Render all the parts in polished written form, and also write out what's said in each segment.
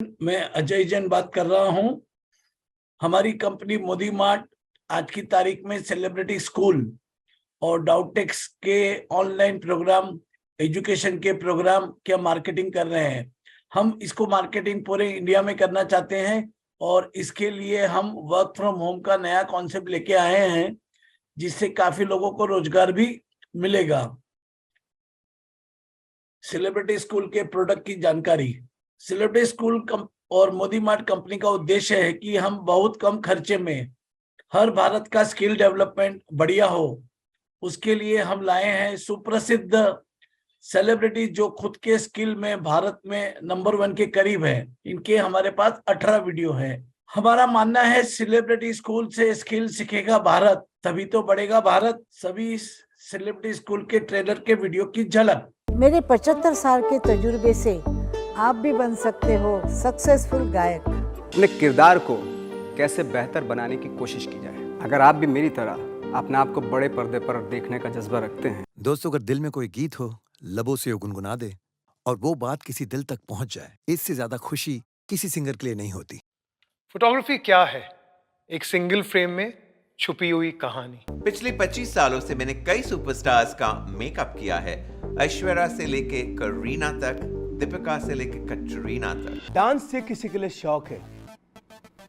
मैं अजय जैन बात कर रहा हूं। हमारी कंपनी मोदी मार्ट आज की तारीख में सेलिब्रिटी स्कूल और डाउटेक्स के ऑनलाइन प्रोग्राम, एजुकेशन के प्रोग्राम क्या मार्केटिंग कर रहे हैं। हम इसको मार्केटिंग पूरे इंडिया में करना चाहते हैं और इसके लिए हम वर्क फ्रॉम होम का नया कॉन्सेप्ट लेके आए हैं, जिससे काफी लोगों को रोजगार भी मिलेगा। सेलिब्रिटी स्कूल के प्रोडक्ट की जानकारी। सेलिब्रिटी स्कूल और मोदी मार्ट कंपनी का उद्देश्य है कि हम बहुत कम खर्चे में हर भारत का स्किल डेवलपमेंट बढ़िया हो। उसके लिए हम लाए हैं सुप्रसिद्ध सेलिब्रिटी जो खुद के स्किल में भारत में नंबर 1 के करीब है। इनके हमारे पास 18 वीडियो है। हमारा मानना है सेलिब्रिटी स्कूल से स्किल सीखेगा भारत, तभी तो बढ़ेगा भारत। सभी सेलिब्रिटी स्कूल के ट्रेलर के वीडियो की झलक। मेरे 75 साल के तजुर्बे से आप भी बन सकते हो सक्सेसफुल गायक। अपने किरदार को कैसे बेहतर बनाने की कोशिश की जाए। अगर आप भी मेरी तरह अपने आप को बड़े पर्दे पर देखने का जज्बा रखते हैं। दोस्तों, अगर दिल में कोई गीत हो, लबों से गुनगुना दे और वो बात किसी दिल तक पहुंच जाए, इससे ज्यादा खुशी किसी सिंगर के लिए नहीं होती। फोटोग्राफी क्या है? एक सिंगल फ्रेम में छुपी हुई कहानी। पिछले 25 सालों से मैंने कई सुपरस्टार्स का मेकअप किया है। ऐश्वर्या से लेके करीना तक, दीपिका से लेके कटरीना तक। डांस से किसी के लिए शौक है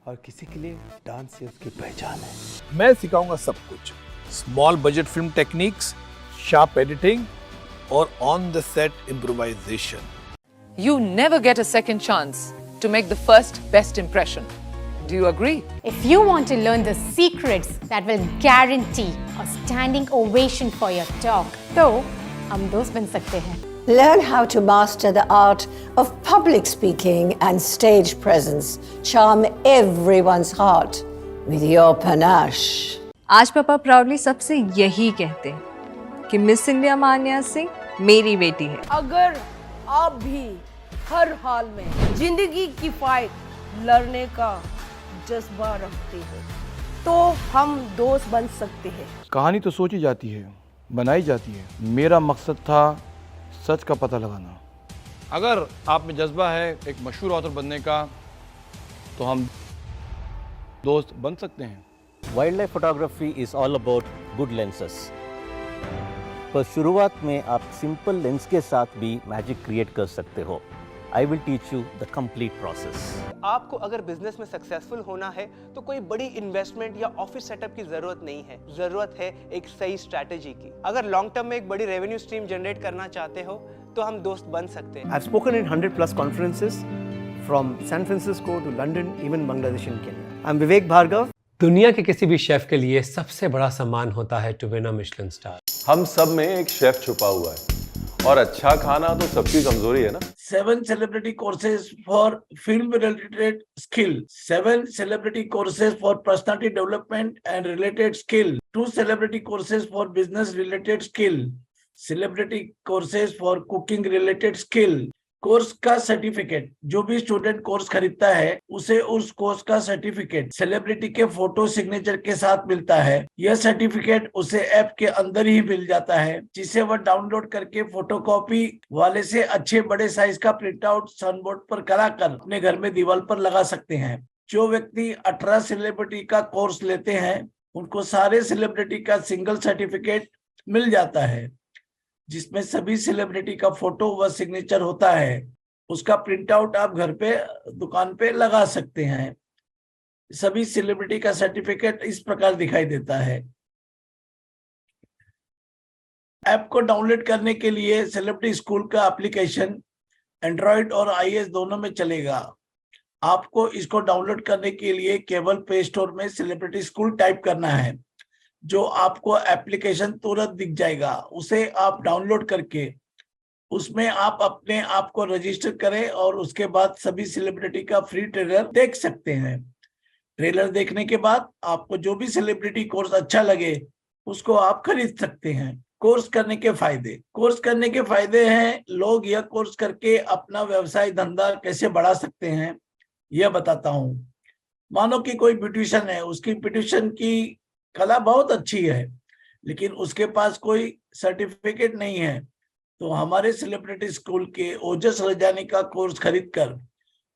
और किसी के लिए डांस से उसकी पहचान है। मैं सिखाऊंगा सब कुछ, small budget film techniques, sharp editing और on the set improvisation. You never get a second chance to make the first best impression. Do you agree? If you want to learn the secrets that will guarantee a standing ovation for your talk, तो हम दोस्त बन सकते हैं। Learn how to master the art of public speaking and stage presence. Charm everyone's heart with your panache. आज पापा proudly सबसे यही कहते हैं कि मिस इंडिया मान्या सिंह मेरी बेटी है। अगर आप भी हर हाल में जिंदगी की फाइट लड़ने का जज्बा रखते हो तो हम दोस्त बन सकते हैं। कहानी तो सोची जाती है, बनाई जाती है। मेरा मकसद था सच का पता लगाना। अगर आप में जज्बा है एक मशहूर ऑथर बनने का, तो हम दोस्त बन सकते हैं। Wild life photography is all about good lenses. पर शुरुआत में आप सिंपल लेंस के साथ भी मैजिक क्रिएट कर सकते हो। I will teach you the complete process. आपको अगर बिजनेस में सक्सेसफुल होना है तो कोई बड़ी इन्वेस्टमेंट या ऑफिस सेटअप की जरूरत नहीं है। जरूरत है एक सही स्ट्रैटेजी की। अगर लॉन्ग टर्म में एक बड़ी रेवेन्यू स्ट्रीम जनरेट करना चाहते हो तो हम दोस्त बन सकते हैं। I've spoken in 100+ conferences from San Francisco to London, even Bangladesh and Kenya. I'm Vivek Bhargav. दुनिया के किसी भी शेफ के लिए सबसे बड़ा सम्मान होता है to win a Michelin star. हम सब में एक शेफ छुपा हुआ है और अच्छा खाना तो सबकी कमजोरी है ना। 7 celebrity courses for film related skill, 7 celebrity courses for personality development and related skill, 2 celebrity courses for business related skill, celebrity courses for cooking related skill। Course का सर्टिफिकेट, जो भी स्टूडेंट कोर्स खरीदता है उसे उस कोर्स का certificate celebrity के photo signature के साथ मिलता है। यह सर्टिफिकेट उसे ऐप के अंदर ही मिल जाता है, जिसे वह डाउनलोड करके फोटोकॉपी वाले से अच्छे बड़े साइज का प्रिंट आउट सनबोर्ड पर कराकर अपने घर में दीवार पर लगा सकते हैं। जो व्यक्ति 18 सेलिब्रिटी का कोर्स लेते हैं उनको सारे सेलिब्रिटी का सिंगल सर्टिफिकेट मिल जाता है, जिसमें सभी सेलिब्रिटी का फोटो व सिग्नेचर होता है। उसका प्रिंट आउट आप घर पे दुकान पे लगा सकते हैं। सभी सेलिब्रिटी का सर्टिफिकेट इस प्रकार दिखाई देता है। ऐप को डाउनलोड करने के लिए सेलिब्रिटी स्कूल का एप्लीकेशन एंड्रॉइड और iOS दोनों में चलेगा। आपको इसको डाउनलोड करने के लिए केवल प्ले स्टोर में सेलिब्रिटी स्कूल टाइप करना है, जो आपको एप्लीकेशन तुरंत दिख जाएगा। उसे आप डाउनलोड करके उसमें आप अपने आप को रजिस्टर करें और उसके बाद सभी सेलिब्रिटी का फ्री ट्रेलर देख सकते हैं। ट्रेलर देखने के बाद आपको जो भी सेलिब्रिटी कोर्स अच्छा लगे उसको आप खरीद सकते हैं। कोर्स करने के फायदे हैं, लोग यह कोर्स करके अपना व्यवसाय धंधा कैसे बढ़ा सकते हैं यह बताता हूं। मानो कि कोई ब्यूटिशियन है, उसकी ब्यूटिशियन की कला बहुत अच्छी है लेकिन उसके पास कोई सर्टिफिकेट नहीं है, तो हमारे सेलिब्रिटी स्कूल के ओजस रजानी का कोर्स खरीदकर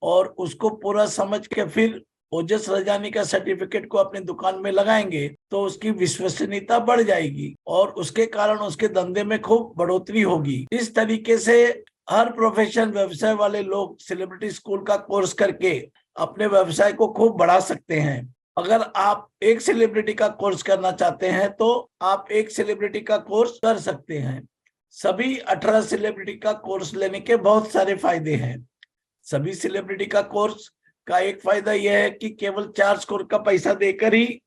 और उसको पूरा समझ के फिर ओजस रजानी का सर्टिफिकेट को अपनी दुकान में लगाएंगे तो उसकी विश्वसनीयता बढ़ जाएगी और उसके कारण उसके धंधे में खूब बढ़ोतरी होगी। इस तरीके से हर प्रोफेशन व्यवसाय वाले लोग सेलिब्रिटी स्कूल का कोर्स करके अपने व्यवसाय को खूब बढ़ा सकते हैं। अगर आप एक सेलिब्रिटी का कोर्स करना चाहते हैं तो आप एक सेलिब्रिटी का कोर्स कर सकते हैं। सभी 18 सेलिब्रिटी का कोर्स लेने के बहुत सारे फायदे हैं। सभी सेलिब्रिटी का कोर्स का एक फायदा यह है कि केवल 4 स्कोर का पैसा देकर ही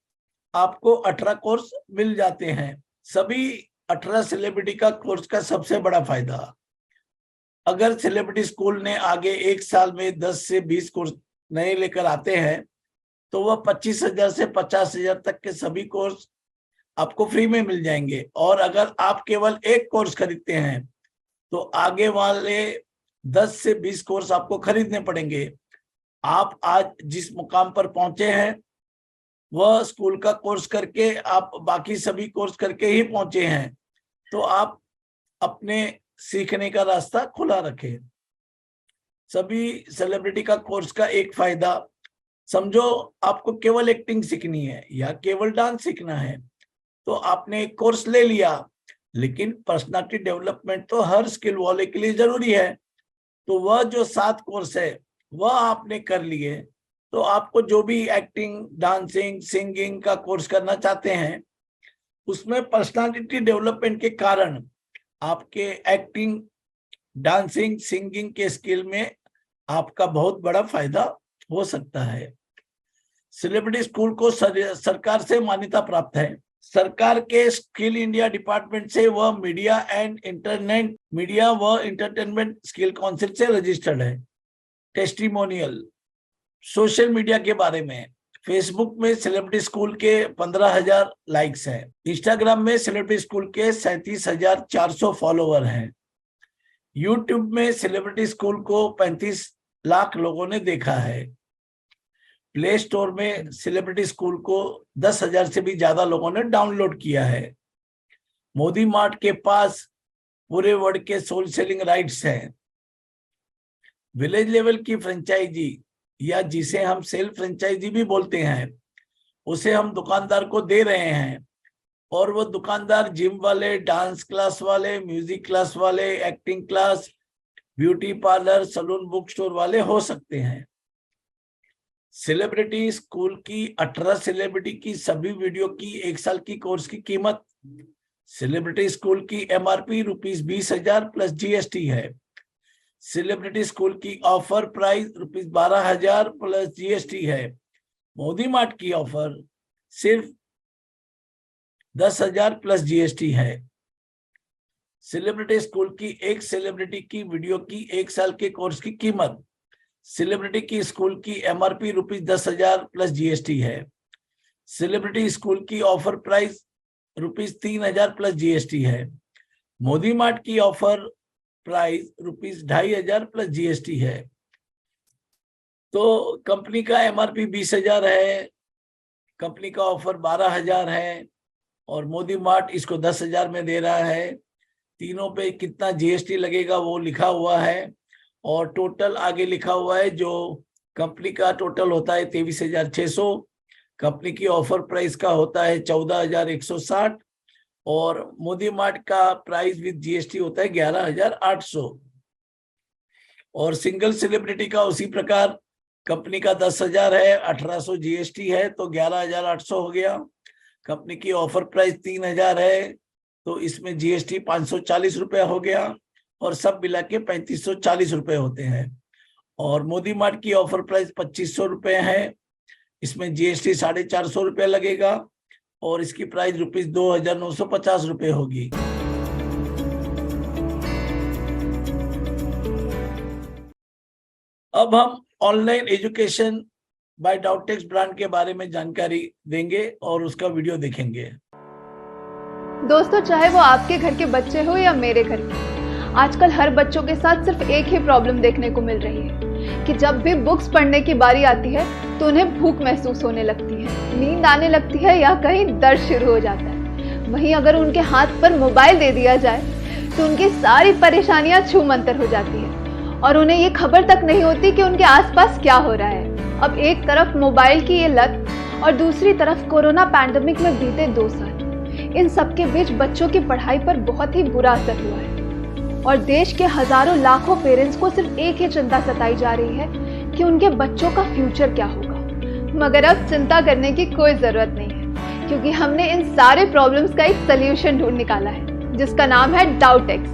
आपको 18 कोर्स मिल जाते हैं। सभी 18 सेलिब्रिटी का कोर्स का सबसे बड़ा फायदा, अगर सेलिब्रिटी स्कूल ने आगे एक साल में 10 से 20 कोर्स नए लेकर आते हैं तो वह 25,000 से 50,000 तक के सभी कोर्स आपको फ्री में मिल जाएंगे। और अगर आप केवल एक कोर्स खरीदते हैं तो आगे वाले 10 से 20 कोर्स आपको खरीदने पड़ेंगे। आप आज जिस मुकाम पर पहुंचे हैं वह स्कूल का कोर्स करके आप बाकी सभी कोर्स करके ही पहुंचे हैं, तो आप अपने सीखने का रास्ता खुला रखें। सभी सेलिब्रिटी का कोर्स का एक फायदा, समझो आपको केवल एक्टिंग सीखनी है या केवल डांस सीखना है तो आपने एक कोर्स ले लिया, लेकिन पर्सनालिटी डेवलपमेंट तो हर स्किल वाले के लिए जरूरी है, तो वह जो 7 कोर्स है वह आपने कर लिए। तो आपको जो भी एक्टिंग, डांसिंग, सिंगिंग का कोर्स करना चाहते हैं उसमें पर्सनालिटी डेवलपमेंट के कारण आपके एक्टिंग, डांसिंग, सिंगिंग के स्किल में आपका बहुत बड़ा फायदा हो सकता है। सेलिब्रिटी स्कूल को सरकार से मान्यता प्राप्त है। सरकार के स्किल इंडिया डिपार्टमेंट से वह मीडिया व इंटरटेनमेंट स्किल काउंसिल से रजिस्टर्ड है। टेस्टिमोनियल, सोशल मीडिया के बारे में, फेसबुक में सेलिब्रिटी स्कूल के 15,000 लाइक्स हैं। इंस्टाग्राम में सेलिब्रिटी स्कूल के 37,400 फॉलोवर हैं। यूट्यूब में सेलिब्रिटी स्कूल को 35 लाख लोगों ने देखा है। प्ले स्टोर में सेलिब्रिटी स्कूल को 10,000 से भी ज्यादा लोगों ने डाउनलोड किया है। मोदी मार्ट के पास पूरे वर्ल्ड के सोल सेलिंग राइट्स हैं। विलेज लेवल की फ्रेंचाइजी या जिसे हम सेल्फ फ्रेंचाइजी भी बोलते हैं उसे हम दुकानदार को दे रहे हैं और वो दुकानदार जिम वाले, डांस क्लास वाले, म्यूजिक क्लास वाले, acting class, beauty parlour, salon, book store वाले हो सकते हैं। सेलिब्रिटी स्कूल की 18 सेलिब्रिटी की सभी वीडियो की 1 साल की कोर्स की कीमत सेलिब्रिटी स्कूल की MRP ₹20,000 प्लस GST है। सेलिब्रिटी स्कूल की ऑफर प्राइस ₹12,000 प्लस GST है। मोदी मार्ट की ऑफर सिर्फ 10,000 प्लस GST है। सेलिब्रिटी स्कूल की एक सेलिब्रिटी की वीडियो की 1 साल के कोर्स की कीमत सेलिब्रिटी की स्कूल की MRP ₹10,000 प्लस GST है। सेलिब्रिटी स्कूल की ऑफर प्राइस ₹3,000 प्लस GST है। मोदी मार्ट की ऑफर प्राइस ₹2,500 प्लस GST है। तो कंपनी का MRP 20,000 है, कंपनी का ऑफर 12,000 है और मोदी मार्ट इसको 10,000 में दे रहा है। तीनों पे कितना GST लगेगा वो लिखा हुआ है और टोटल आगे लिखा हुआ है। जो कंपनी का टोटल होता है 23,600, कंपनी की ऑफर प्राइस का होता है 14,160 और मोदी मार्ट का प्राइस विद GST होता है 11,800 और सिंगल सेलिब्रिटी का उसी प्रकार कंपनी का 10,000 है, 1,800 GST है तो 11,800 हो गया। कंपनी की ऑफर प्राइस 3,000 है तो इसमें GST 540 रुपये हो गया और सब मिला के 3,540 रुपये होते हैं। और मोदी मार्ट की ऑफर प्राइस 2,500 रुपये है, इसमें GST 450 रुपये लगेगा और इसकी प्राइस ₹2,950 रुपये होगी। अब हम ऑनलाइन एजुकेशन बाय डाउटटेक्स ब्रांड के बारे में जानकारी देंगे और उसका वीडियो देखेंगे। दोस्तों, चाहे वो आपके घर के बच्चे हो या मेरे घर के, आजकल हर बच्चों के साथ सिर्फ एक ही प्रॉब्लम देखने को मिल रही है कि जब भी बुक्स पढ़ने की बारी आती है तो उन्हें भूख महसूस होने लगती है, नींद आने लगती है या कहीं दर्द शुरू हो जाता है। वहीं अगर उनके हाथ पर मोबाइल दे दिया जाए तो उनकी सारी परेशानियां छूमंतर हो जाती है और उन्हें ये खबर तक नहीं होती कि उनके आसपास क्या हो रहा है। अब एक तरफ मोबाइल की ये लत और दूसरी तरफ कोरोना पैंडेमिक में बीते 2 साल, इन सब के बीच बच्चों की पढ़ाई पर बहुत ही बुरा असर हुआ है और देश के हजारों लाखों पेरेंट्स को सिर्फ एक ही चिंता सताई जा रही है कि उनके बच्चों का फ्यूचर क्या होगा। मगर अब चिंता करने की कोई जरूरत नहीं है, क्योंकि हमने इन सारे प्रॉब्लम्स का एक सोल्यूशन ढूंढ निकाला है, जिसका नाम है डाउटेक्स।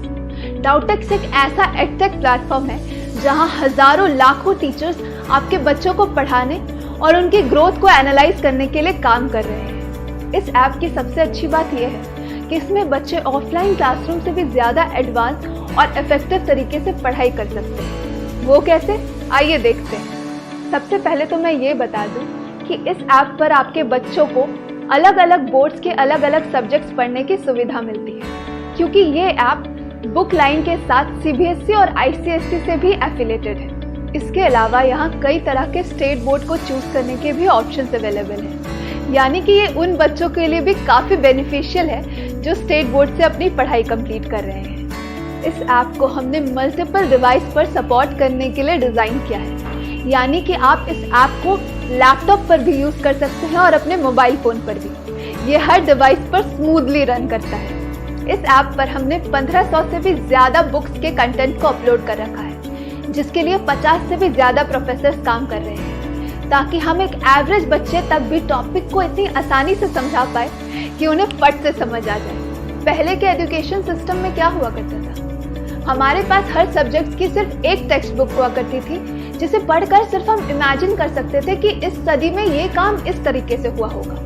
डाउटेक्स एक ऐसा एडटेक प्लेटफॉर्म है जहां हजारों लाखों टीचर्स आपके बच्चों को पढ़ाने और उनकी ग्रोथ को एनालाइज करने के लिए काम कर रहे हैं। इस ऐप की सबसे अच्छी बात यह है कि इसमें बच्चे ऑफलाइन क्लासरूम से भी ज्यादा एडवांस और इफेक्टिव तरीके से पढ़ाई कर सकते हैं। वो कैसे, आइए देखते हैं। सबसे पहले तो मैं ये बता दूं कि इस ऐप पर आपके बच्चों को अलग अलग बोर्ड्स के अलग अलग सब्जेक्ट्स पढ़ने की सुविधा मिलती है, क्योंकि ये ऐप बुक लाइन के साथ CBSE और ICSE से भी एफिलेटेड है। इसके अलावा यहाँ कई तरह के स्टेट बोर्ड को चूज करने के भी ऑप्शंस अवेलेबल हैं, यानी कि ये उन बच्चों के लिए भी काफ़ी बेनिफिशियल है जो स्टेट बोर्ड से अपनी पढ़ाई कंप्लीट कर रहे हैं। इस ऐप को हमने मल्टीपल डिवाइस पर सपोर्ट करने के लिए डिज़ाइन किया है, यानी कि आप इस ऐप को लैपटॉप पर भी यूज़ कर सकते हैं और अपने मोबाइल फ़ोन पर भी। ये हर डिवाइस पर स्मूथली रन करता है। इस ऐप पर हमने 1500 से भी ज़्यादा बुक्स के कंटेंट को अपलोड कर रखा है, जिसके लिए 50 से भी ज़्यादा प्रोफेसर्स काम कर रहे हैं, ताकि हम एक एवरेज बच्चे तक भी टॉपिक को इतनी आसानी से समझा पाए कि उन्हें फट से समझ आ जाए। पहले के एजुकेशन सिस्टम में क्या हुआ करता था, हमारे पास हर सब्जेक्ट की सिर्फ एक टेक्स्ट बुक हुआ करती थी, जिसे पढ़कर सिर्फ हम इमेजिन कर सकते थे कि इस सदी में ये काम इस तरीके से हुआ होगा।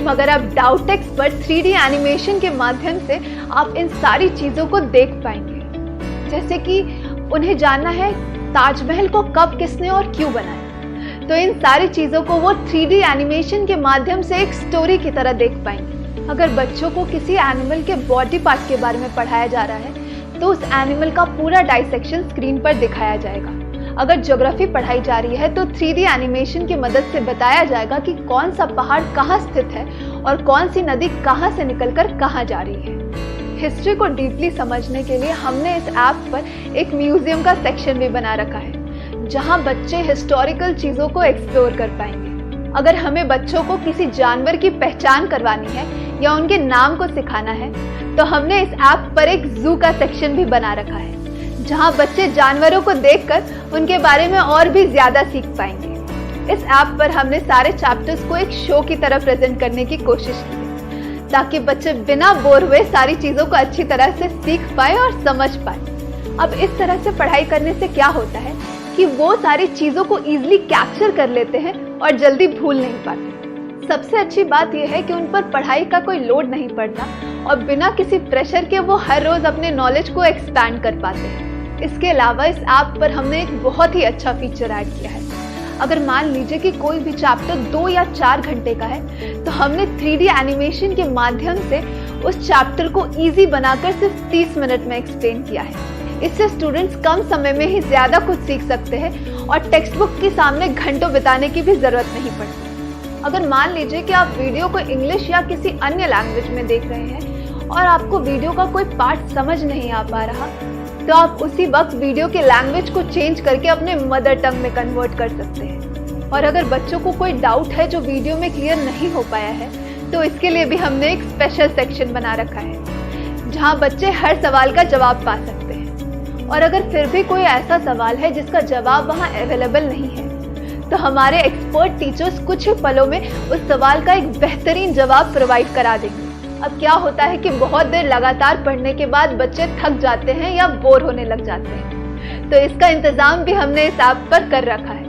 मगर अब डाउटेक्स पर 3D एनिमेशन के माध्यम से आप इन सारी चीज़ों को देख पाएंगे। जैसे कि उन्हें जानना है ताजमहल को कब, किसने और क्यों बनाया, तो इन सारी चीज़ों को वो 3D एनिमेशन के माध्यम से एक स्टोरी की तरह देख पाएंगे। अगर बच्चों को किसी एनिमल के बॉडी पार्ट के बारे में पढ़ाया जा रहा है तो उस एनिमल का पूरा डाइसेक्शन स्क्रीन पर दिखाया जाएगा। अगर ज्योग्राफी पढ़ाई जा रही है तो 3D एनिमेशन की मदद से बताया जाएगा कि कौन सा पहाड़ कहाँ स्थित है और कौन सी नदी कहाँ से निकलकर कहाँ जा रही है। हिस्ट्री को डीपली समझने के लिए हमने इस ऐप पर एक म्यूजियम का सेक्शन भी बना रखा है, जहाँ बच्चे हिस्टोरिकल चीज़ों को एक्सप्लोर कर पाएंगे। अगर हमें बच्चों को किसी जानवर की पहचान करवानी है या उनके नाम को सिखाना है, तो हमने इस ऐप पर एक जू का सेक्शन भी बना रखा है, जहां बच्चे जानवरों को देखकर उनके बारे में और भी ज्यादा सीख पाएंगे। इस ऐप पर हमने सारे चैप्टर्स को एक शो की तरह प्रेजेंट करने की कोशिश की है, ताकि बच्चे बिना बोर हुए सारी चीजों को अच्छी तरह से सीख पाए और समझ पाए। अब इस तरह से पढ़ाई करने से क्या होता है कि वो सारी चीजों को इजीली कैप्चर कर लेते हैं और जल्दी भूल नहीं पाते। सबसे अच्छी बात यह है कि उन पर पढ़ाई का कोई लोड नहीं पड़ता और बिना किसी प्रेशर के वो हर रोज अपने नॉलेज को एक्सपैंड कर पाते हैं। इसके अलावा इस ऐप पर हमने एक बहुत ही अच्छा फीचर ऐड किया है। अगर मान लीजिए कि कोई भी चैप्टर 2 या 4 घंटे का है, तो हमने 3D एनिमेशन के माध्यम से उस चैप्टर को इजी बनाकर सिर्फ 30 मिनट में एक्सप्लेन किया है। इससे स्टूडेंट्स कम समय में ही ज्यादा कुछ सीख सकते हैं और टेक्स्ट बुक के सामने घंटों बिताने की भी जरूरत नहीं पड़ती। अगर मान लीजिए कि आप वीडियो को इंग्लिश या किसी अन्य लैंग्वेज में देख रहे हैं और आपको वीडियो का कोई पार्ट समझ नहीं आ पा रहा, तो आप उसी वक्त वीडियो के लैंग्वेज को चेंज करके अपने मदर टंग में कन्वर्ट कर सकते हैं। और अगर बच्चों को कोई डाउट है जो वीडियो में क्लियर नहीं हो पाया है, तो इसके लिए भी हमने एक स्पेशल सेक्शन बना रखा है, जहां बच्चे हर सवाल का जवाब पा सकते हैं। और अगर फिर भी कोई ऐसा सवाल है जिसका जवाब वहां अवेलेबल नहीं है, तो हमारे एक्सपर्ट टीचर्स कुछ ही पलों में उस सवाल का एक बेहतरीन जवाब प्रोवाइड करा देंगे। अब क्या होता है कि बहुत देर लगातार पढ़ने के बाद बच्चे थक जाते हैं या बोर होने लग जाते हैं, तो इसका इंतजाम भी हमने इस ऐप पर कर रखा है।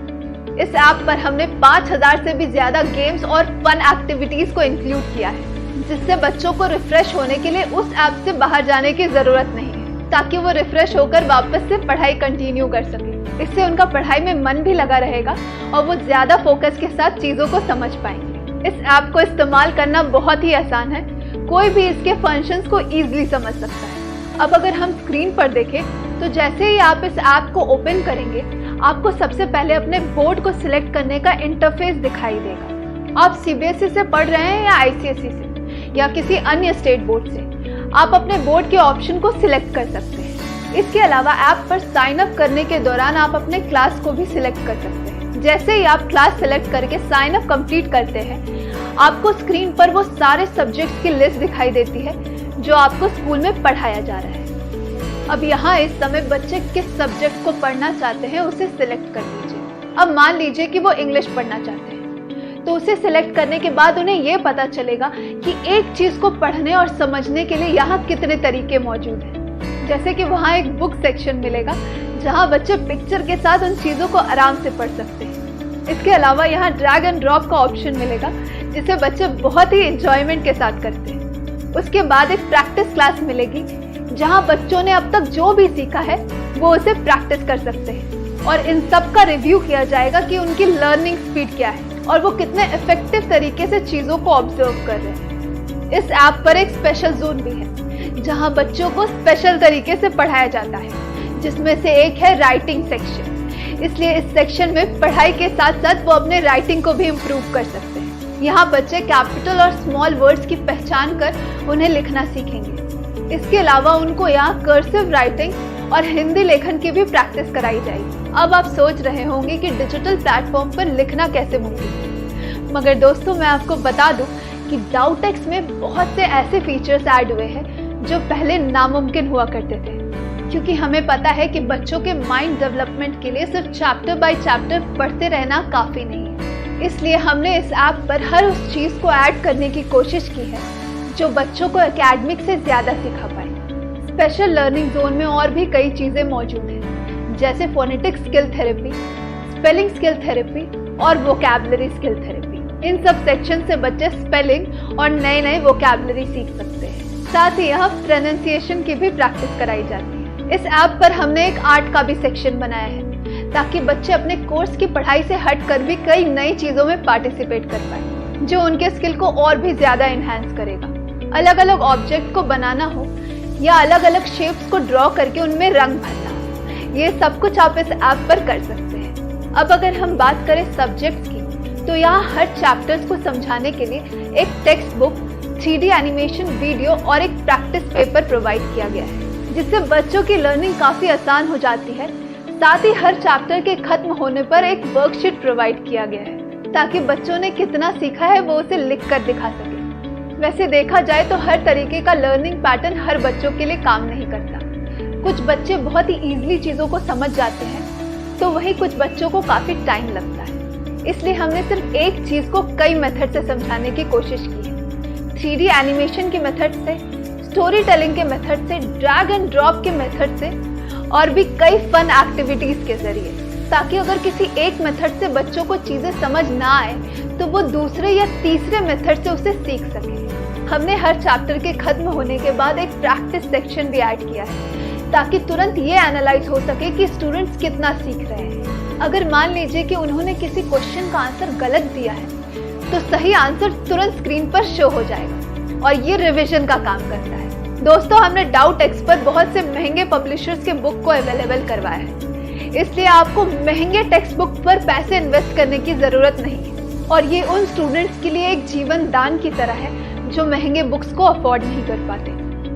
इस ऐप पर हमने 5000 से भी ज्यादा गेम्स और फन एक्टिविटीज को इंक्लूड किया है, जिससे बच्चों को रिफ्रेश होने के लिए उस ऐप से बाहर जाने की जरूरत नहीं है, ताकि वो रिफ्रेश होकर वापस से पढ़ाई कंटिन्यू कर सके। इससे उनका पढ़ाई में मन भी लगा रहेगा और वो ज्यादा फोकस के साथ चीजों को समझ पाएंगे। इस ऐप को इस्तेमाल करना बहुत ही आसान है, कोई भी इसके फंक्शंस को इजीली समझ सकता है। अब अगर हम स्क्रीन पर देखें, तो जैसे ही आप इस ऐप को ओपन करेंगे, आपको सबसे पहले अपने बोर्ड को सिलेक्ट करने का इंटरफेस दिखाई देगा। आप CBSE से पढ़ रहे हैं या ICSE से या किसी अन्य स्टेट बोर्ड से, आप अपने बोर्ड के ऑप्शन को सिलेक्ट कर सकते हैं। इसके अलावा ऐप पर साइन अप करने के दौरान आप अपने क्लास को भी सिलेक्ट कर सकते हैं। जैसे ही आप क्लास सिलेक्ट करके साइन अप कंप्लीट करते हैं, आपको स्क्रीन पर वो सारे सब्जेक्ट्स की लिस्ट दिखाई देती है जो आपको स्कूल में पढ़ाया जा रहा है। अब यहाँ इस समय बच्चे किस सब्जेक्ट को पढ़ना चाहते हैं उसे सिलेक्ट कर लीजिए। अब मान लीजिए कि वो इंग्लिश पढ़ना चाहते हैं, तो उसे सिलेक्ट करने के बाद उन्हें ये पता चलेगा कि एक चीज को पढ़ने और समझने के लिए यहाँ कितने तरीके मौजूद हैं। जैसे कि वहाँ एक बुक सेक्शन मिलेगा जहाँ बच्चे पिक्चर के साथ उन चीजों को आराम से पढ़ सकते हैं। इसके अलावा यहाँ ड्रैग एंड ड्रॉप का ऑप्शन मिलेगा जिसे बच्चे बहुत ही एंजॉयमेंट के साथ करते हैं। उसके बाद एक प्रैक्टिस क्लास मिलेगी जहाँ बच्चों ने अब तक जो भी सीखा है वो उसे प्रैक्टिस कर सकते हैं और इन सब का रिव्यू किया जाएगा कि उनकी लर्निंग स्पीड क्या है और वो कितने इफेक्टिव तरीके से चीजों को ऑब्जर्व कर रहे हैं। इस ऐप पर एक स्पेशल जोन भी है जहाँ बच्चों को स्पेशल तरीके से पढ़ाया जाता है, जिसमें से एक है राइटिंग सेक्शन। इसलिए इस सेक्शन में पढ़ाई के साथ साथ वो अपने राइटिंग को भी इम्प्रूव कर सकते हैं। यहाँ बच्चे कैपिटल और स्मॉल वर्ड्स की पहचान कर उन्हें लिखना सीखेंगे। इसके अलावा उनको यहाँ कर्सिव राइटिंग और हिंदी लेखन की भी प्रैक्टिस कराई जाएगी। अब आप सोच रहे होंगे कि डिजिटल प्लेटफॉर्म पर लिखना कैसे मुमकिन है, मगर दोस्तों मैं आपको बता दूं कि डाउटेक्स में बहुत से ऐसे फीचर्स ऐड हुए हैं जो पहले नामुमकिन हुआ करते थे, क्योंकि हमें पता है कि बच्चों के माइंड डेवलपमेंट के लिए सिर्फ चैप्टर बाय चैप्टर पढ़ते रहना काफी नहीं है। इसलिए हमने इस ऐप पर हर उस चीज को ऐड करने की कोशिश की है जो बच्चों को एकेडमिक से ज्यादा सिखा पाए। स्पेशल लर्निंग जोन में और भी कई चीजें मौजूद हैं, जैसे phonetic skill therapy, spelling skill therapy और वोकैबुलरी स्किल थेरेपी। इन सब सेक्शन से बच्चे स्पेलिंग और नए नए वोकैबुलरी सीख सकते हैं। साथ ही यहाँ प्रोनाउंसिएशन की भी प्रैक्टिस कराई जाती है। इस ऐप पर हमने एक आर्ट का भी सेक्शन बनाया है ताकि बच्चे अपने कोर्स की पढ़ाई से हटकर भी कई नई चीजों में पार्टिसिपेट कर पाए, जो उनके स्किल को और भी ज्यादा एनहांस करेगा। अलग अलग ऑब्जेक्ट को बनाना हो या अलग अलग शेप्स को ड्रॉ करके उनमें रंग भरना, ये सब कुछ आप इस ऐप पर कर सकते हैं। अब अगर हम बात करें सब्जेक्ट्स की, तो यहाँ हर चैप्टर्स को समझाने के लिए एक text book, 3D animation video और एक प्रैक्टिस पेपर प्रोवाइड किया गया है, जिससे बच्चों की लर्निंग काफी आसान हो जाती है। साथ ही हर चैप्टर के खत्म होने पर एक वर्कशीट प्रोवाइड किया गया है ताकि बच्चों ने कितना सीखा है वो उसे लिख कर दिखा सके। वैसे देखा जाए तो हर तरीके का लर्निंग पैटर्न हर बच्चों के लिए काम नहीं करता। कुछ बच्चे बहुत ही ईजिली चीजों को समझ जाते हैं, तो वहीं कुछ बच्चों को काफी टाइम लगता है। इसलिए हमने सिर्फ एक चीज को कई मेथड से समझाने की कोशिश की है। 3D एनिमेशन के मेथड से, स्टोरी टेलिंग के मेथड से, ड्रैग एंड ड्रॉप के मेथड से और भी कई फन एक्टिविटीज के जरिए, ताकि अगर किसी एक मेथड से बच्चों को चीजें समझ ना आए तो वो दूसरे या तीसरे मेथड से उसे सीख सके। हमने हर चैप्टर के खत्म होने के बाद एक प्रैक्टिस सेक्शन भी ऐड किया है ताकि तुरंत ये एनालाइज हो सके कि स्टूडेंट्स कितना सीख रहे हैं। अगर मान लीजिए कि उन्होंने किसी क्वेश्चन का आंसर गलत दिया है तो सही आंसर तुरंत स्क्रीन पर शो हो जाएगा और ये रिवीजन का काम करता है। दोस्तों हमने डाउटेक्स पर बहुत से महंगे पब्लिशर्स के बुक को अवेलेबल करवाया है, इसलिए आपको महंगे टेक्स्ट बुक पर पैसे इन्वेस्ट करने की जरूरत नहीं है और ये उन स्टूडेंट्स के लिए एक जीवन दान की तरह है जो महंगे बुक्स को अफोर्ड नहीं कर पाते,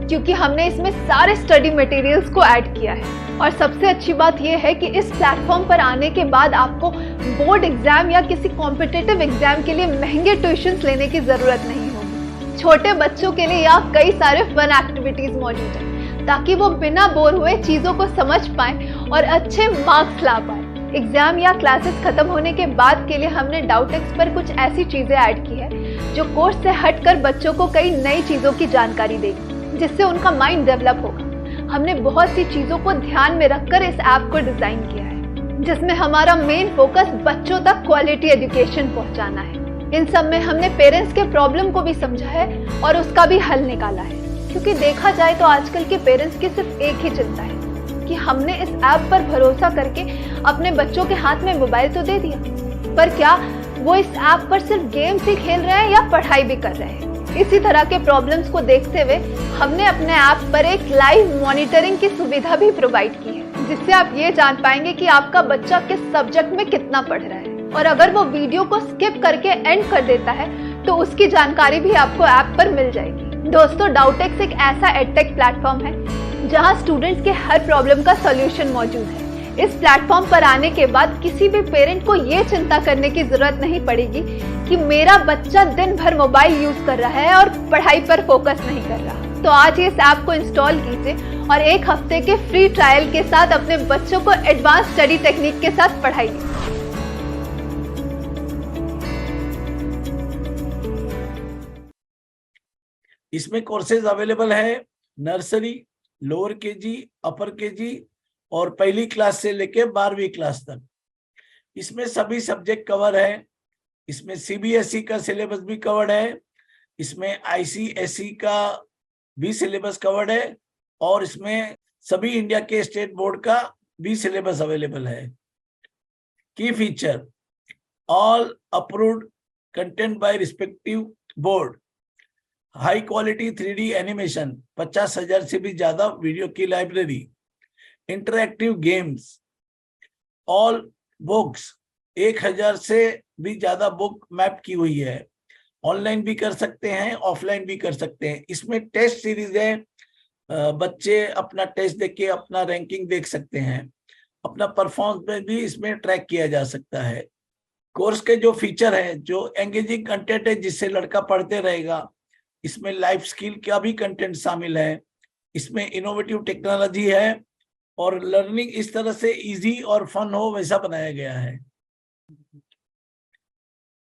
क्योंकि हमने इसमें सारे स्टडी मटेरियल्स को ऐड किया है। और सबसे अच्छी बात यह है कि इस प्लेटफॉर्म पर आने के बाद आपको बोर्ड एग्जाम या किसी कॉम्पिटिटिव एग्जाम के लिए महंगे ट्यूशंस लेने की जरूरत नहीं होगी। छोटे बच्चों के लिए यहाँ कई सारे फन एक्टिविटीज मौजूद हैं ताकि वो बिना बोर हुए चीजों को समझ पाए और अच्छे मार्क्स ला पाए। एग्जाम या क्लासेस खत्म होने के बाद के लिए हमने डाउटेक्स पर कुछ ऐसी चीजें ऐड की है जो कोर्स से हटकर बच्चों को कई नई चीजों की जानकारी देगी, जिससे उनका माइंड डेवलप होगा। हमने बहुत सी चीजों को ध्यान में रखकर इस ऐप को डिजाइन किया है, जिसमें हमारा मेन फोकस बच्चों तक क्वालिटी एजुकेशन पहुंचाना है। इन सब में हमने पेरेंट्स के प्रॉब्लम को भी समझा है और उसका भी हल निकाला है, क्योंकि देखा जाए तो आजकल के पेरेंट्स की सिर्फ एक ही चिंता है कि हमने इस ऐप पर भरोसा करके अपने बच्चों के हाथ में मोबाइल तो दे दिया, पर क्या वो इस ऐप पर सिर्फ गेम्स ही खेल रहे हैं या पढ़ाई भी कर रहे हैं। इसी तरह के प्रॉब्लम्स को देखते हुए हमने अपने ऐप पर एक लाइव मॉनिटरिंग की सुविधा भी प्रोवाइड की है, जिससे आप ये जान पाएंगे कि आपका बच्चा किस सब्जेक्ट में कितना पढ़ रहा है, और अगर वो वीडियो को स्किप करके एंड कर देता है तो उसकी जानकारी भी आपको ऐप पर मिल जाएगी। दोस्तों डाउटेक्स एक ऐसा एडटेक प्लेटफॉर्म है जहां स्टूडेंट्स के हर प्रॉब्लम का सॉल्यूशन मौजूद है। इस प्लेटफॉर्म पर आने के बाद किसी भी पेरेंट को ये चिंता करने की जरूरत नहीं पड़ेगी कि मेरा बच्चा दिन भर मोबाइल यूज कर रहा है और पढ़ाई पर फोकस नहीं कर रहा। तो आज ही इस ऐप को इंस्टॉल कीजिए और 1 हफ्ते के फ्री ट्रायल के साथ अपने बच्चों को एडवांस स्टडी टेक्निक के साथ पढ़ाइए। इसमें कोर्सेज अवेलेबल है नर्सरी, लोअर केजी, अपर केजी और पहली क्लास से लेके 12वीं क्लास तक। इसमें सभी सब्जेक्ट कवर है। इसमें सीबीएसई का सिलेबस भी कवर्ड है, इसमें आईसीएसई का भी सिलेबस कवर्ड है और इसमें सभी इंडिया के स्टेट बोर्ड का भी सिलेबस अवेलेबल है। की feature, all approved content bye respective board, high quality 3D animation, 50,000 से भी ज्यादा वीडियो की library, interactive games, all books, 1000 से भी ज्यादा बुक मैप की हुई है। ऑनलाइन भी कर सकते हैं, ऑफलाइन भी कर सकते हैं। इसमें टेस्ट सीरीज है, बच्चे अपना टेस्ट देख के अपना रैंकिंग देख सकते हैं, अपना परफॉर्मेंस भी इसमें ट्रैक किया जा सकता है। कोर्स के जो फीचर है, जो एंगेजिंग कंटेंट है जिससे लड़का पढ़ते रहेगा, इसमें लाइफ स्किल का भी कंटेंट शामिल है, इसमें इनोवेटिव टेक्नोलॉजी है और लर्निंग इस तरह से इजी और फन हो वैसा बनाया गया है।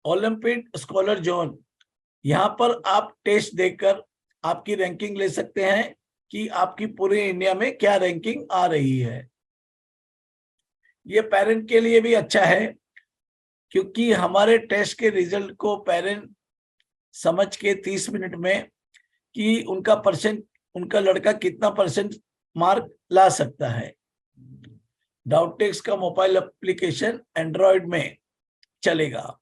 ओलंपिक स्कॉलर जोन, यहाँ पर आप टेस्ट देकर आपकी रैंकिंग ले सकते हैं कि आपकी पूरे इंडिया में क्या रैंकिंग आ रही है। ये पेरेंट के लिए भी अच्छा है क्योंकि हमारे टेस्ट के रिजल्ट को पेरेंट समझ के 30 मिनट में कि उनका लड़का कितना परसेंट मार्क ला सकता है। डाउटटेक्स का मोबाइल एप्लीकेशन एंड्रॉयड में चलेगा।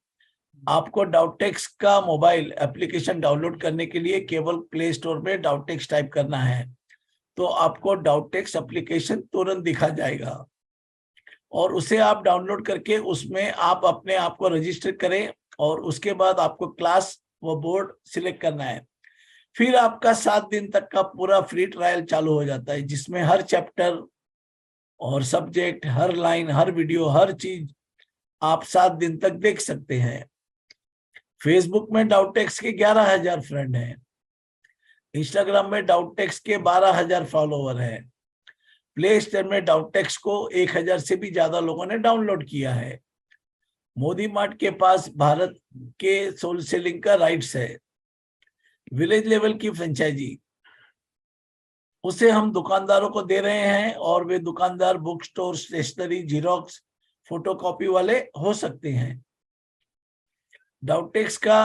आपको डाउटटेक्स का मोबाइल एप्लीकेशन डाउनलोड करने के लिए केवल प्ले स्टोर में डाउटटेक्स टाइप करना है, तो आपको डाउटटेक्स एप्लीकेशन तुरंत दिखा जाएगा और उसे आप डाउनलोड करके उसमें आप अपने आप को रजिस्टर करें और उसके बाद आपको क्लास व बोर्ड सिलेक्ट करना है। फिर आपका 7 दिन तक का पूरा फ्री ट्रायल चालू हो जाता है, जिसमें हर चैप्टर और सब्जेक्ट, हर लाइन, हर वीडियो, हर चीज आप 7 दिन तक देख सकते हैं। फेसबुक में डाउटटेक्स के 11,000 फ्रेंड हैं, इंस्टाग्राम में डाउटटेक्स के 12,000 फॉलोवर हैं, प्ले स्टोर में डाउटटेक्स को 1,000 से भी ज्यादा लोगों ने डाउनलोड किया है। मोदी मार्ट के पास भारत के सोल सेलिंग का राइट्स है। विलेज लेवल की फ्रेंचाइजी उसे हम दुकानदारों को दे रहे हैं और वे दुकानदार book store, stationery, xerox, photocopy वाले हो सकते हैं। डाउटटेक्स का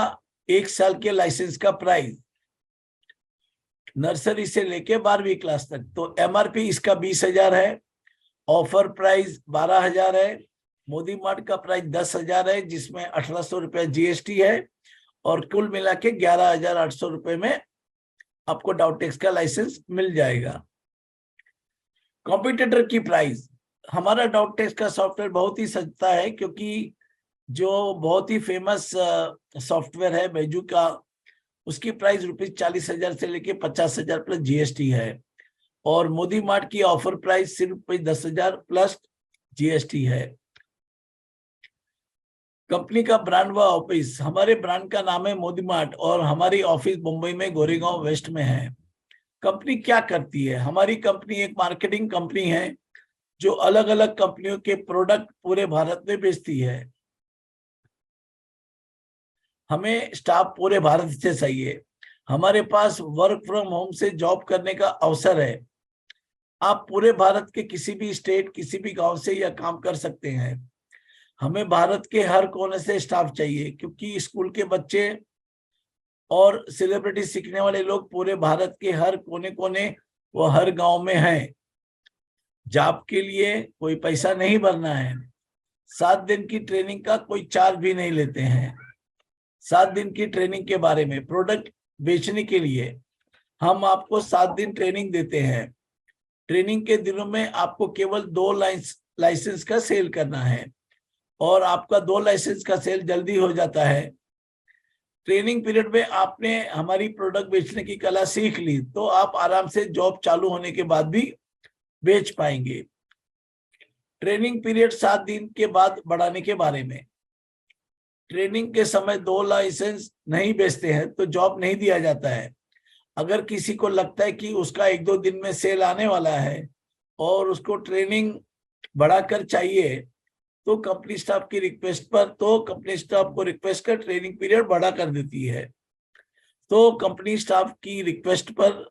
1 साल के लाइसेंस का प्राइस नर्सरी से लेके 12वीं क्लास तक, तो MRP इसका 20,000 है, ऑफर प्राइस 12,000 है, मोदी मार्ट का प्राइस 10,000 है जिसमें 1,800 रुपये GST है और कुल मिला के 11,800 रुपये में आपको डाउटटेक्स का लाइसेंस मिल जाएगा। कॉम्पिटिटर की प्राइस, हमारा डाउटटेक्स का सॉफ्टवेयर बहुत ही सस्ता है क्योंकि जो बहुत ही फेमस सॉफ्टवेयर है बैजू का, उसकी प्राइस ₹40,000 से लेके 50,000 प्लस GST है और मोदी मार्ट की ऑफर प्राइस सिर्फ ₹10,000 प्लस GST है। कंपनी का ब्रांड व ऑफिस, हमारे ब्रांड का नाम है मोदी मार्ट और हमारी ऑफिस मुंबई में गोरेगांव वेस्ट में है। कंपनी क्या करती है? हमारी कंपनी एक मार्केटिंग कंपनी है जो अलग अलग कंपनियों के प्रोडक्ट पूरे भारत में बेचती है। हमें स्टाफ पूरे भारत से चाहिए। हमारे पास वर्क फ्रॉम होम से जॉब करने का अवसर है। आप पूरे भारत के किसी भी स्टेट, किसी भी गांव से यह काम कर सकते हैं। हमें भारत के हर कोने से स्टाफ चाहिए क्योंकि स्कूल के बच्चे और सेलिब्रिटी सीखने वाले लोग पूरे भारत के हर कोने कोने व हर गांव में हैं। जॉब के लिए कोई पैसा नहीं भरना है। 7 दिन की ट्रेनिंग का कोई चार्ज भी नहीं लेते हैं। 7 दिन की ट्रेनिंग के बारे में, प्रोडक्ट बेचने के लिए हम आपको 7 दिन ट्रेनिंग देते हैं। ट्रेनिंग के दिनों में आपको केवल 2 लाइसेंस का सेल करना है और आपका 2 लाइसेंस का सेल जल्दी हो जाता है। ट्रेनिंग पीरियड में आपने हमारी प्रोडक्ट बेचने की कला सीख ली तो आप आराम से जॉब चालू होने के बाद भी बेच पाएंगे। ट्रेनिंग पीरियड 7 दिन के बाद बढ़ाने के बारे में, ट्रेनिंग के समय 2 लाइसेंस नहीं बेचते हैं तो जॉब नहीं दिया जाता है। अगर किसी को लगता है कि उसका 1-2 दिन में सेल आने वाला है और उसको ट्रेनिंग बढ़ाकर चाहिए तो कंपनी स्टाफ की रिक्वेस्ट पर, तो कंपनी स्टाफ को रिक्वेस्ट कर ट्रेनिंग पीरियड बढ़ा कर देती है। तो कंपनी स्टाफ की रिक्वेस्ट पर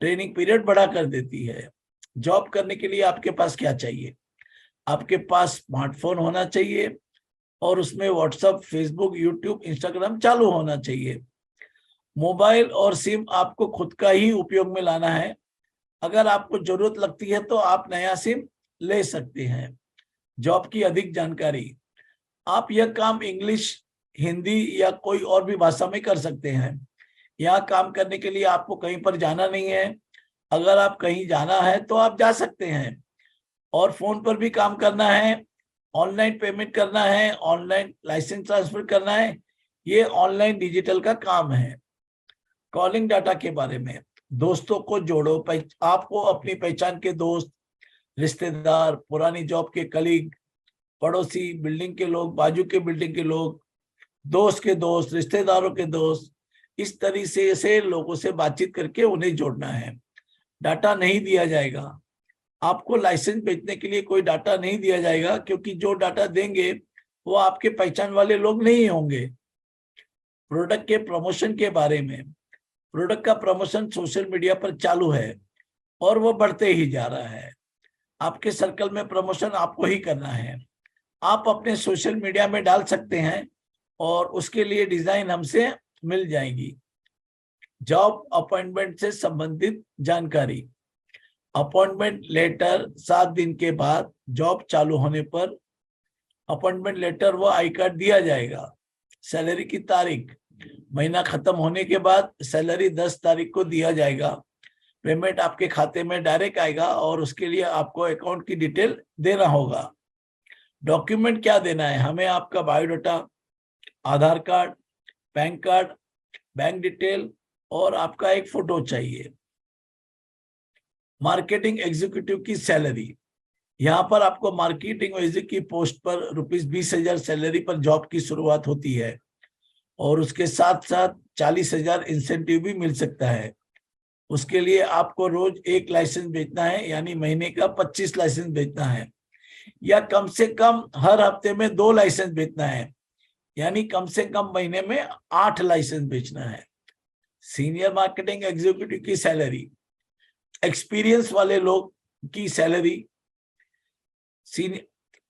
ट्रेनिंग पीरियड बढ़ा कर देती है। जॉब करने के लिए आपके पास क्या चाहिए? आपके पास स्मार्टफोन होना चाहिए और उसमें व्हाट्सएप, फेसबुक, यूट्यूब, इंस्टाग्राम चालू होना चाहिए। मोबाइल और सिम आपको खुद का ही उपयोग में लाना है। अगर आपको जरूरत लगती है तो आप नया सिम ले सकते हैं। जॉब की अधिक जानकारी, आप यह काम इंग्लिश, हिंदी या कोई और भी भाषा में कर सकते हैं। यहाँ काम करने के लिए आपको कहीं पर जाना नहीं है। अगर आप कहीं जाना है तो आप जा सकते हैं। और फोन पर भी काम करना है, ऑनलाइन पेमेंट करना है, ऑनलाइन लाइसेंस ट्रांसफर करना है, ये ऑनलाइन डिजिटल का काम है। कॉलिंग डाटा के बारे में, दोस्तों को जोड़ो। आपको अपनी पहचान के दोस्त, रिश्तेदार, पुरानी जॉब के कलीग, पड़ोसी, बिल्डिंग के लोग, बाजू के बिल्डिंग के लोग, दोस्त के दोस्त, रिश्तेदारों के दोस्त, इस तरीके से लोगों से बातचीत करके उन्हें जोड़ना है। डाटा नहीं दिया जाएगा। आपको लाइसेंस बेचने के लिए कोई डाटा नहीं दिया जाएगा क्योंकि जो डाटा देंगे वो आपके पहचान वाले लोग नहीं होंगे। प्रोडक्ट के प्रमोशन के बारे में, प्रोडक्ट का प्रमोशन सोशल मीडिया पर चालू है और वो बढ़ते ही जा रहा है। आपके सर्कल में प्रमोशन आपको ही करना है। आप अपने सोशल मीडिया में डाल सकते हैं और उसके लिए डिजाइन हमसे मिल जाएगी। जॉब अपॉइंटमेंट से संबंधित जानकारी, अपॉइंटमेंट लेटर 7 दिन के बाद जॉब चालू होने पर अपॉइंटमेंट लेटर व आई कार्ड दिया जाएगा। सैलरी की तारीख, महीना खत्म होने के बाद सैलरी 10 तारीख को दिया जाएगा। पेमेंट आपके खाते में डायरेक्ट आएगा और उसके लिए आपको अकाउंट की डिटेल देना होगा। डॉक्यूमेंट क्या देना है? हमें आपका biodata, Aadhaar card, PAN card, bank detail और आपका एक फोटो चाहिए। मार्केटिंग एग्जीक्यूटिव की सैलरी, यहाँ पर आपको मार्केटिंग एग्जीक्यूटिव की पोस्ट पर ₹20,000 सैलरी पर जॉब की शुरुआत होती है और उसके साथ साथ 40,000 इंसेंटिव भी मिल सकता है। उसके लिए आपको रोज 1 लाइसेंस बेचना है, यानी महीने का 25 लाइसेंस बेचना है, या कम से कम हर हफ्ते में 2 लाइसेंस बेचना है, यानी कम से कम महीने में 8 लाइसेंस बेचना है। सीनियर मार्केटिंग एग्जीक्यूटिव की सैलरी, एक्सपीरियंस वाले लोग की सैलरी,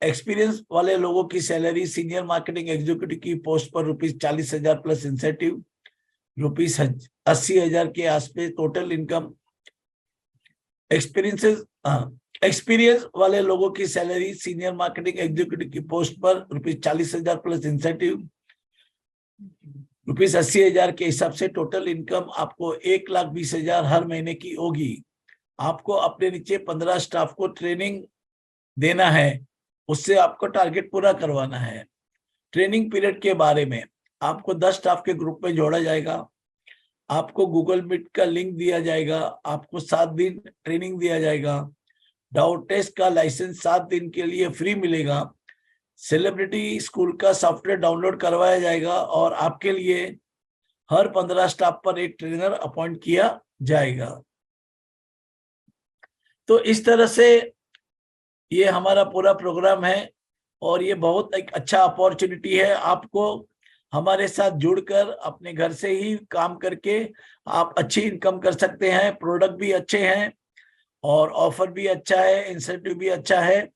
एक्सपीरियंस वाले लोगों की सैलरी सीनियर मार्केटिंग एग्जीक्यूटिव की पोस्ट पर ₹40,000 प्लस इंसेंटिव, ₹80,000 के आसपास टोटल इनकम। एक्सपीरियंस वाले लोगों की सैलरी सीनियर मार्केटिंग एग्जीक्यूटिव की पोस्ट पर ₹40,000 प्लस इंसेंटिव, ₹80,000 के हिसाब से टोटल इनकम आपको 1,20,000 हर महीने की होगी। आपको अपने नीचे 15 स्टाफ को ट्रेनिंग देना है, उससे आपको टारगेट पूरा करवाना है। ट्रेनिंग पीरियड के बारे में, आपको 10 स्टाफ के ग्रुप में जोड़ा जाएगा, आपको गूगल मीट का लिंक दिया जाएगा, आपको 7 दिन ट्रेनिंग दिया जाएगा। डाउट टेस्ट का लाइसेंस 7 दिन के लिए फ्री मिलेगा। सेलिब्रिटी स्कूल का सॉफ्टवेयर डाउनलोड करवाया जाएगा और आपके लिए हर 15 स्टाफ पर एक ट्रेनर अपॉइंट किया जाएगा। तो इस तरह से ये हमारा पूरा प्रोग्राम है और ये बहुत एक अच्छा अपॉर्चुनिटी है। आपको हमारे साथ जुड़कर अपने घर से ही काम करके आप अच्छी इनकम कर सकते हैं। प्रोडक्ट भी अच्छे हैं और ऑफर भी अच्छा है, इंसेंटिव भी अच्छा है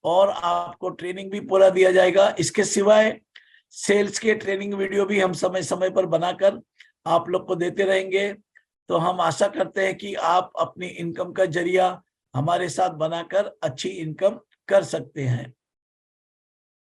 और आपको ट्रेनिंग भी पूरा दिया जाएगा। इसके सिवाय सेल्स के ट्रेनिंग वीडियो भी हम समय समय पर बनाकर आप लोग को देते रहेंगे। तो हम आशा करते हैं कि आप अपनी इनकम का जरिया हमारे साथ बनाकर अच्छी इनकम कर सकते हैं।